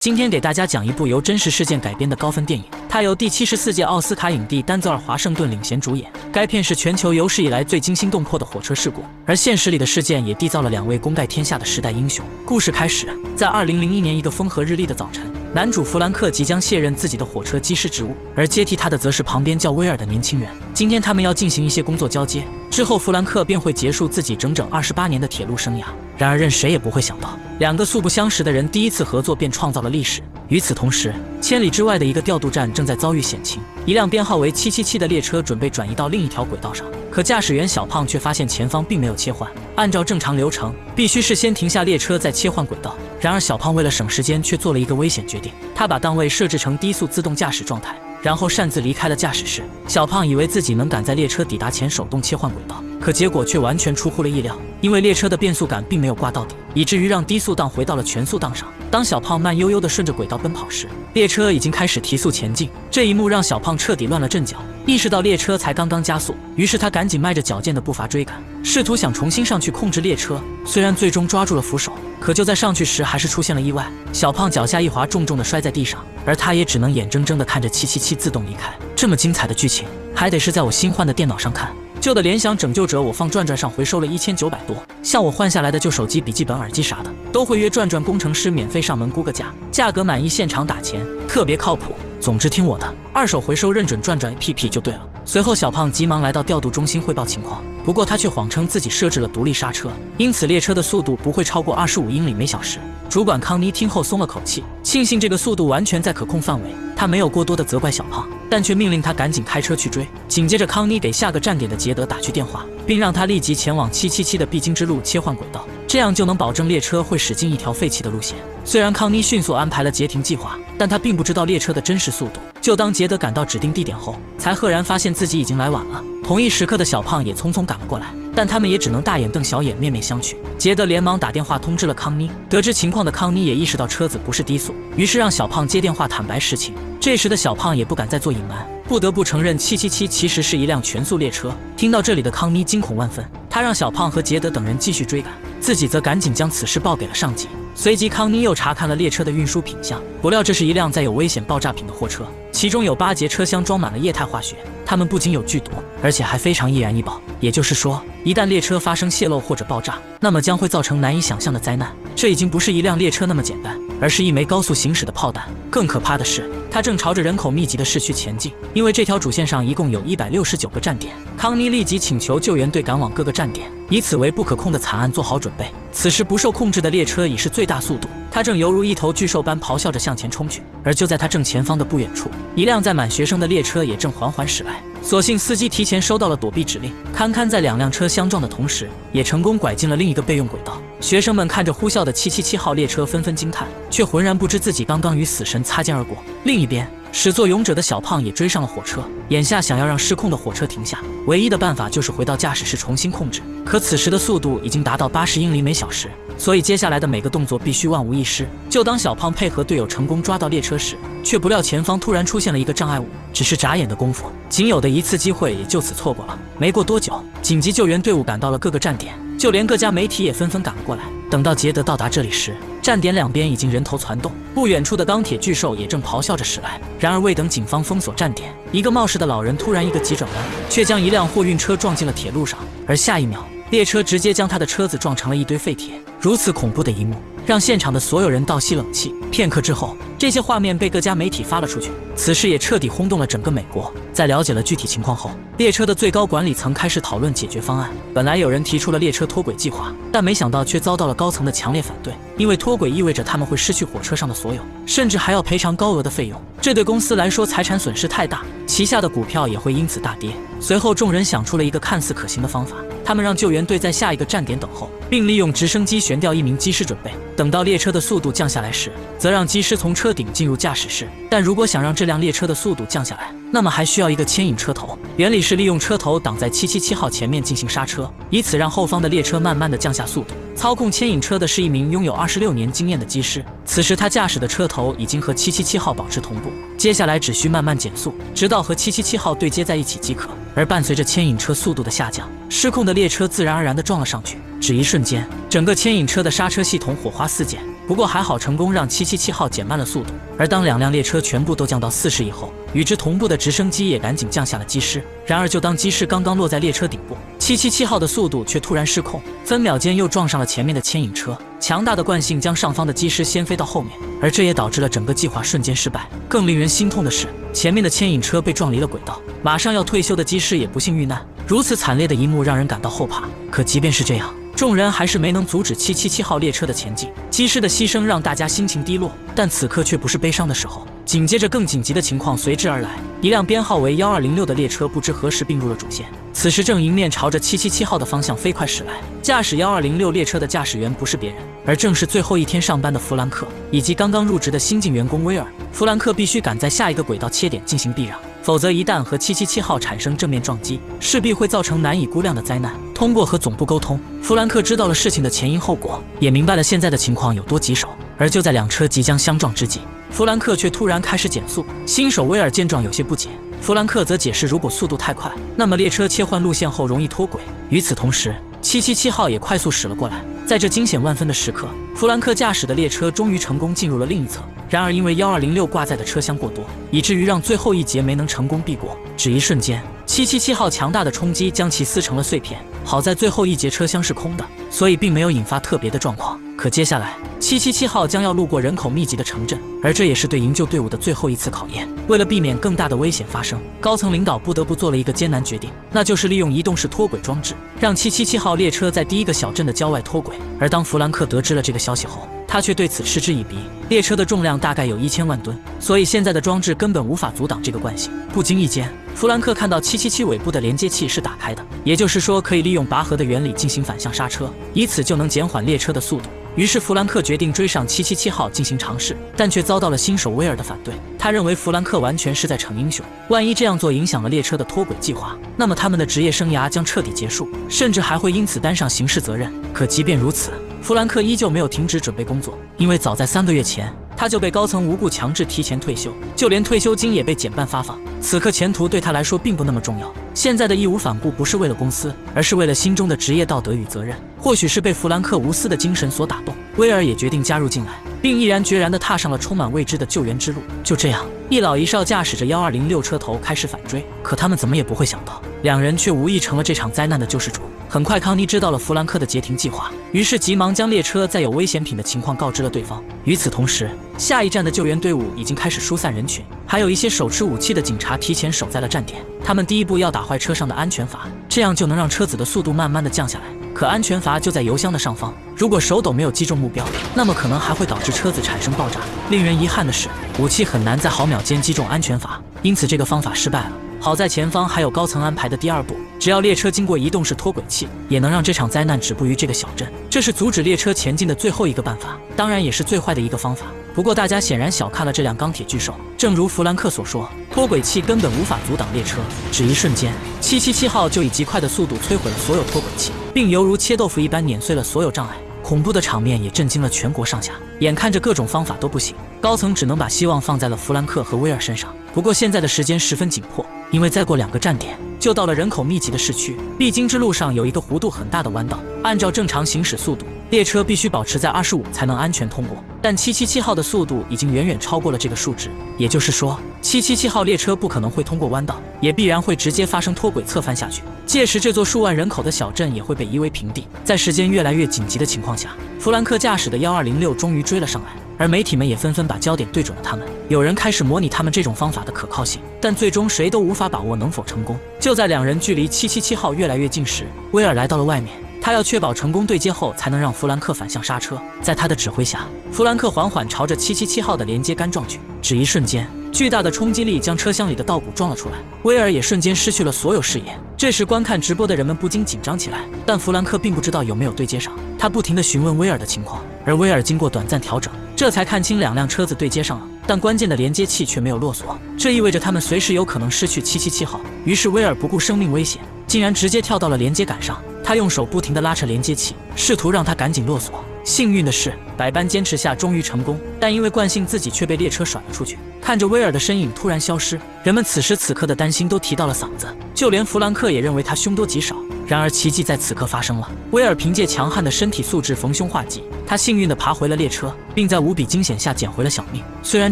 今天给大家讲一部由真实事件改编的高分电影，它由第74届奥斯卡影帝丹泽尔·华盛顿领衔主演。该片是全球有史以来最惊心动魄的火车事故，而现实里的事件也缔造了2位功盖天下的时代英雄。故事开始，在2001年一个风和日丽的早晨，男主弗兰克即将卸任自己的火车机师职务，而接替他的则是旁边叫威尔的年轻人。今天他们要进行一些工作交接，之后弗兰克便会结束自己整整28年的铁路生涯。然而任谁也不会想到，2个素不相识的人第一次合作便创造了历史。与此同时，千里之外的一个调度站正在遭遇险情，一辆编号为777的列车准备转移到另一条轨道上，可驾驶员小胖却发现前方并没有切换。按照正常流程，必须是先停下列车再切换轨道。然而小胖为了省时间，却做了一个危险决定，他把档位设置成低速自动驾驶状态，然后擅自离开了驾驶室。小胖以为自己能赶在列车抵达前手动切换轨道，可结果却完全出乎了意料，因为列车的变速杆并没有挂到底，以至于让低速档回到了全速档上。当小胖慢悠悠地顺着轨道奔跑时，列车已经开始提速前进。这一幕让小胖彻底乱了阵脚，意识到列车才刚刚加速，于是他赶紧迈着矫健的步伐追赶，试图想重新上去控制列车。虽然最终抓住了扶手，可就在上去时还是出现了意外，小胖脚下一滑，重重地摔在地上，而他也只能眼睁睁地看着777自动离开。这么精彩的剧情，还得是在我新换的电脑上看。旧的联想拯救者我放转转上回收了1900多，像我换下来的旧手机、笔记本、耳机啥的，都会约转转工程师免费上门估个价，价格满意现场打钱，特别靠谱。总之听我的，二手回收认准转转 APP 就对了。随后小胖急忙来到调度中心汇报情况，不过他却谎称自己设置了独立刹车，因此列车的速度不会超过25英里每小时。主管康妮听后松了口气，庆幸这个速度完全在可控范围，他没有过多的责怪小胖，但却命令他赶紧开车去追。紧接着康妮给下个站点的杰德打去电话，并让他立即前往777的必经之路切换轨道，这样就能保证列车会驶进一条废弃的路线。虽然康妮迅速安排了截停计划，但他并不知道列车的真实速度。就当杰德赶到指定地点后，才赫然发现自己已经来晚了。同一时刻的小胖也匆匆赶了过来，但他们也只能大眼瞪小眼，面面相觑。杰德连忙打电话通知了康妮，得知情况的康妮也意识到车子不是低速，于是让小胖接电话坦白实情。这时的小胖也不敢再做隐瞒，不得不承认777其实是一辆全速列车。听到这里的康妮惊恐万分，他让小胖和杰德等人继续追赶，自己则赶紧将此事报给了上级。随即康妮又查看了列车的运输品项，不料这是一辆载有危险爆炸品的货车，其中有8节车厢装满了液态化学，它们不仅有剧毒，而且还非常易燃易爆。也就是说，一旦列车发生泄漏或者爆炸，那么将会造成难以想象的灾难。这已经不是一辆列车那么简单，而是一枚高速行驶的炮弹。更可怕的是，它正朝着人口密集的市区前进，因为这条主线上一共有169个站点。康妮立即请求救援队赶往各个站点，以此为不可控的惨案做好准备。此时不受控制的列车已是最大速度，它正犹如一头巨兽般咆哮着向前冲去。而就在它正前方的不远处，一辆载满学生的列车也正缓缓驶来。所幸司机提前收到了躲避指令，堪堪在2辆车相撞的同时，也成功拐进了另一个备用轨道。学生们看着呼啸的777号列车纷纷惊叹，却浑然不知自己刚刚与死神擦肩而过。另一边，始作俑者的小胖也追上了火车，眼下想要让失控的火车停下，唯一的办法就是回到驾驶室重新控制。可此时的速度已经达到80英里每小时，所以接下来的每个动作必须万无一失。就当小胖配合队友成功抓到列车时，却不料前方突然出现了一个障碍物，只是眨眼的功夫，仅有的一次机会也就此错过了。没过多久，紧急救援队伍赶到了各个站点，就连各家媒体也纷纷赶了过来。等到杰德到达这里时，站点两边已经人头攒动，不远处的钢铁巨兽也正咆哮着驶来。然而未等警方封锁站点，一个冒失的老人突然一个急转弯，却将一辆货运车撞进了铁路上，而下一秒，列车直接将他的车子撞成了一堆废铁。如此恐怖的一幕，让现场的所有人倒吸冷气。片刻之后，这些画面被各家媒体发了出去，此事也彻底轰动了整个美国。在了解了具体情况后，列车的最高管理层开始讨论解决方案。本来有人提出了列车脱轨计划，但没想到却遭到了高层的强烈反对，因为脱轨意味着他们会失去火车上的所有，甚至还要赔偿高额的费用，这对公司来说财产损失太大，旗下的股票也会因此大跌。随后众人想出了一个看似可行的方法，他们让救援队在下一个站点等候，并利用直升机悬吊一名机师准备，等到列车的速度降下来时，则让机师从车顶进入驾驶室。但如果想让这辆列车的速度降下来，那么还需要一个牵引车头，原理是利用车头挡在777号前面进行刹车，以此让后方的列车慢慢的降下速度。操控牵引车的是一名拥有26年经验的机师，此时他驾驶的车头已经和777号保持同步，接下来只需慢慢减速，直到和777号对接在一起即可。而伴随着牵引车速度的下降，失控的列车自然而然地撞了上去，只一瞬间，整个牵引车的刹车系统火花四溅，不过还好成功让777号减慢了速度。而当两辆列车全部都降到40以后，与之同步的直升机也赶紧降下了机师。然而就当机师刚刚落在列车顶部，777号的速度却突然失控，分秒间又撞上了前面的牵引车。强大的惯性将上方的机师掀飞到后面，而这也导致了整个计划瞬间失败。更令人心痛的是，前面的牵引车被撞离了轨道，马上要退休的机师也不幸遇难。如此惨烈的一幕让人感到后怕。可即便是这样，众人还是没能阻止777号列车的前进。机师的牺牲让大家心情低落，但此刻却不是悲伤的时候。紧接着更紧急的情况随之而来，一辆编号为1206的列车不知何时并入了主线，此时正迎面朝着777号的方向飞快驶来。驾驶1206列车的驾驶员不是别人，而正是最后一天上班的弗兰克以及刚刚入职的新进员工威尔。弗兰克必须赶在下一个轨道切点进行避让，否则一旦和777号产生正面撞击，势必会造成难以估量的灾难。通过和总部沟通，弗兰克知道了事情的前因后果，也明白了现在的情况有多棘手。而就在两车即将相撞之际，弗兰克却突然开始减速。新手威尔见状有些不解，弗兰克则解释，如果速度太快，那么列车切换路线后容易脱轨。与此同时，777号也快速驶了过来。在这惊险万分的时刻，弗兰克驾驶的列车终于成功进入了另一侧。然而因为1206挂载的车厢过多，以至于让最后一节没能成功避过。只一瞬间，777号强大的冲击将其撕成了碎片。好在最后一节车厢是空的，所以并没有引发特别的状况。可接下来777号将要路过人口密集的城镇，而这也是对营救队伍的最后一次考验。为了避免更大的危险发生，高层领导不得不做了一个艰难决定，那就是利用移动式脱轨装置，让777号列车在第一个小镇的郊外脱轨。而当弗兰克得知了这个消息后，他却对此嗤之以鼻。列车的重量大概有1000万吨，所以现在的装置根本无法阻挡这个惯性。不经意间，弗兰克看到777尾部的连接器是打开的，也就是说可以利用拔河的原理进行反向刹车，以此就能减缓列车的速度。于是弗兰克决定追上777号进行尝试，但却遭到了新手威尔的反对。他认为弗兰克完全是在逞英雄，万一这样做影响了列车的脱轨计划，那么他们的职业生涯将彻底结束，甚至还会因此担上刑事责任。可即便如此，弗兰克依旧没有停止准备工作，因为早在3个月前，他就被高层无故强制提前退休，就连退休金也被减半发放。此刻前途对他来说并不那么重要，现在的义无反顾不是为了公司，而是为了心中的职业道德与责任。或许是被弗兰克无私的精神所打动，威尔也决定加入进来，并毅然决然地踏上了充满未知的救援之路。就这样，一老一少驾驶着1206车头开始反追，可他们怎么也不会想到，两人却无意成了这场灾难的救世主。很快康妮知道了弗兰克的截停计划，于是急忙将列车在有危险品的情况告知了对方。与此同时，下一站的救援队伍已经开始疏散人群，还有一些手持武器的警察提前守在了站点。他们第一步要打坏车上的安全阀，这样就能让车子的速度慢慢的降下来。可安全阀就在油箱的上方，如果手抖没有击中目标，那么可能还会导致车子产生爆炸。令人遗憾的是，武器很难在毫秒间击中安全阀，因此这个方法失败了。好在前方还有高层安排的第二步，只要列车经过移动式脱轨器，也能让这场灾难止步于这个小镇。这是阻止列车前进的最后一个办法，当然也是最坏的一个方法。不过大家显然小看了这辆钢铁巨兽，正如弗兰克所说，脱轨器根本无法阻挡列车。只一瞬间，777号就以极快的速度摧毁了所有脱轨器，并犹如切豆腐一般碾碎了所有障碍。恐怖的场面也震惊了全国上下，眼看着各种方法都不行，高层只能把希望放在了弗兰克和威尔身上。不过现在的时间十分紧迫，因为再过2个站点就到了人口密集的市区，必经之路上有一个弧度很大的弯道，按照正常行驶速度，列车必须保持在25才能安全通过。但777号的速度已经远远超过了这个数值，也就是说777号列车不可能会通过弯道，也必然会直接发生脱轨侧翻下去。届时这座数万人口的小镇也会被夷为平地。在时间越来越紧急的情况下，弗兰克驾驶的1206终于追了上来，而媒体们也纷纷把焦点对准了他们。有人开始模拟他们这种方法的可靠性，但最终谁都无法把握能否成功。就在两人距离777号越来越近时，威尔来到了外面，他要确保成功对接后才能让弗兰克反向刹车。在他的指挥下，弗兰克缓缓朝着777号的连接杆撞去。只一瞬间，巨大的冲击力将车厢里的稻谷撞了出来，威尔也瞬间失去了所有视野。这时观看直播的人们不禁紧张起来，但弗兰克并不知道有没有对接上，他不停地询问威尔的情况，而威尔经过短暂调整，这才看清2辆车子对接上了，但关键的连接器却没有落锁，这意味着他们随时有可能失去777号。于是威尔不顾生命危险，竟然直接跳到了连接杆上，他用手不停地拉扯连接器，试图让它赶紧落锁。幸运的是，百般坚持下终于成功，但因为惯性，自己却被列车甩了出去。看着威尔的身影突然消失，人们此时此刻的担心都提到了嗓子，就连弗兰克也认为他凶多吉少。然而奇迹在此刻发生了，威尔凭借强悍的身体素质逢凶化吉，他幸运地爬回了列车，并在无比惊险下捡回了小命。虽然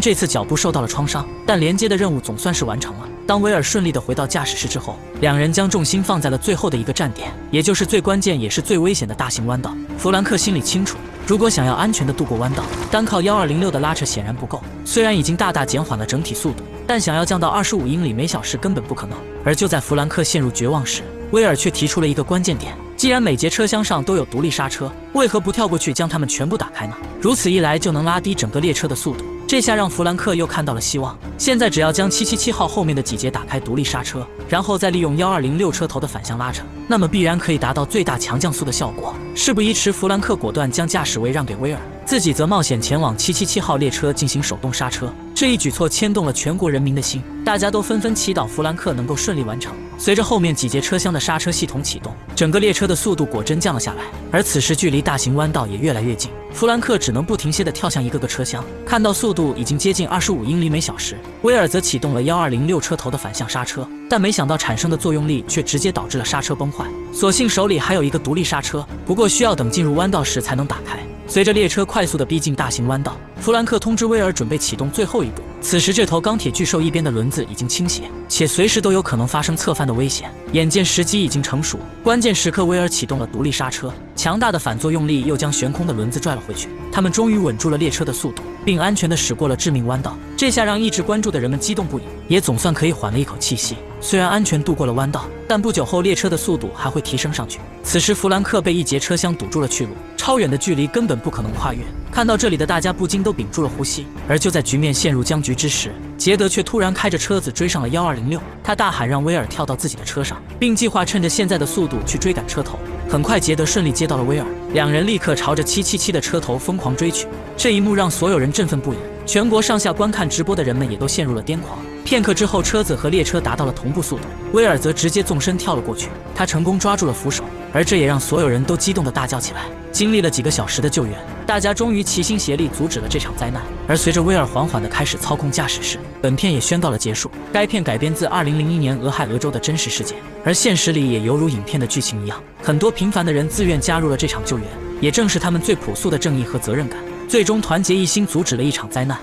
这次脚部受到了创伤，但连接的任务总算是完成了。当威尔顺利地回到驾驶室之后，两人将重心放在了最后的一个站点，也就是最关键也是最危险的大型弯道。弗兰克心里清楚，如果想要安全地渡过弯道，单靠1206的拉扯显然不够。虽然已经大大减缓了整体速度，但想要降到25英里每小时根本不可能。而就在弗兰克陷入绝望时，威尔却提出了一个关键点：既然每节车厢上都有独立刹车，为何不跳过去将它们全部打开呢？如此一来就能拉低整个列车的速度。这下让弗兰克又看到了希望。现在只要将777号后面的几节打开独立刹车，然后再利用1206车头的反向拉扯，那么必然可以达到最大强降速的效果。事不宜迟，弗兰克果断将驾驶位让给威尔，自己则冒险前往777号列车进行手动刹车。这一举措牵动了全国人民的心，大家都纷纷祈祷弗兰克能够顺利完成。随着后面几节车厢的刹车系统启动，整个列车的速度果真降了下来。而此时距离大型弯道也越来越近，弗兰克只能不停歇地跳向一个个车厢。看到速度已经接近25英里每小时，威尔则启动了1206车头的反向刹车，但没想到产生的作用力却直接导致了刹车崩坏。所幸手里还有一个独立刹车，不过需要等进入弯道时才能打开。随着列车快速地逼近大型弯道，弗兰克通知威尔准备启动最后一步。此时这头钢铁巨兽一边的轮子已经倾斜，且随时都有可能发生侧翻的危险。眼见时机已经成熟，关键时刻威尔启动了独立刹车，强大的反作用力又将悬空的轮子拽了回去。他们终于稳住了列车的速度，并安全地驶过了致命弯道。这下让一直关注的人们激动不已，也总算可以缓了一口气息。虽然安全渡过了弯道，但不久后列车的速度还会提升上去。此时弗兰克被一节车厢堵住了去路，超远的距离根本不可能跨越。看到这里的大家不禁都屏住了呼吸。而就在局面陷入僵局之时，杰德却突然开着车子追上了1206，他大喊让威尔跳到自己的车上，并计划趁着现在的速度去追赶车头。很快杰德顺利接到了威尔，两人立刻朝着777的车头疯狂追去。这一幕让所有人振奋不已，全国上下观看直播的人们也都陷入了癫狂。片刻之后，车子和列车达到了同步速度，威尔则直接纵身跳了过去，他成功抓住了扶手，而这也让所有人都激动地大叫起来。经历了几个小时的救援，大家终于齐心协力阻止了这场灾难。而随着威尔缓缓地开始操控驾驶室，本片也宣告了结束。该片改编自2001年俄亥俄州的真实事件，而现实里也犹如影片的剧情一样，很多平凡的人自愿加入了这场救援，也正是他们最朴素的正义和责任感，最终团结一心阻止了一场灾难。